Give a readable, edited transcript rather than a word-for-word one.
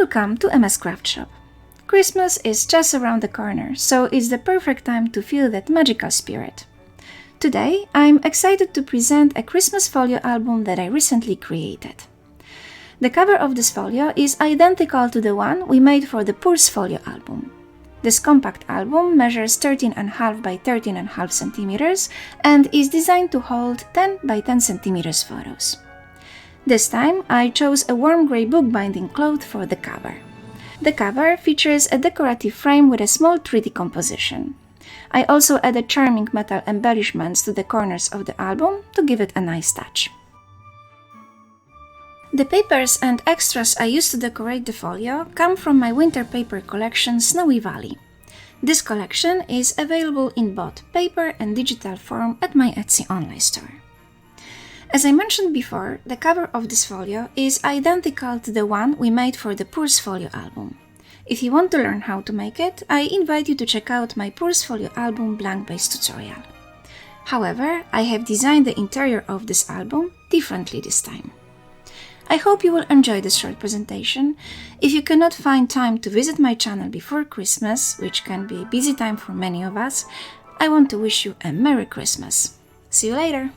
Welcome to MS Craftshop. Christmas is just around the corner, so it's the perfect time to feel that magical spirit. Today, I'm excited to present a Christmas folio album that I recently created. The cover of this folio is identical to the one we made for the Purse Folio album. This compact album measures 13.5 by 13.5 centimeters and is designed to hold 10 by 10 centimeters photos. This time, I chose a warm grey bookbinding cloth for the cover. The cover features a decorative frame with a small 3D composition. I also added charming metal embellishments to the corners of the album to give it a nice touch. The papers and extras I used to decorate the folio come from my winter paper collection Snowy Valley. This collection is available in both paper and digital form at my Etsy online store. As I mentioned before, the cover of this folio is identical to the one we made for the Purse Folio album. If you want to learn how to make it, I invite you to check out my Purse Folio album blank base tutorial. However, I have designed the interior of this album differently this time. I hope you will enjoy this short presentation. If you cannot find time to visit my channel before Christmas, which can be a busy time for many of us, I want to wish you a Merry Christmas. See you later!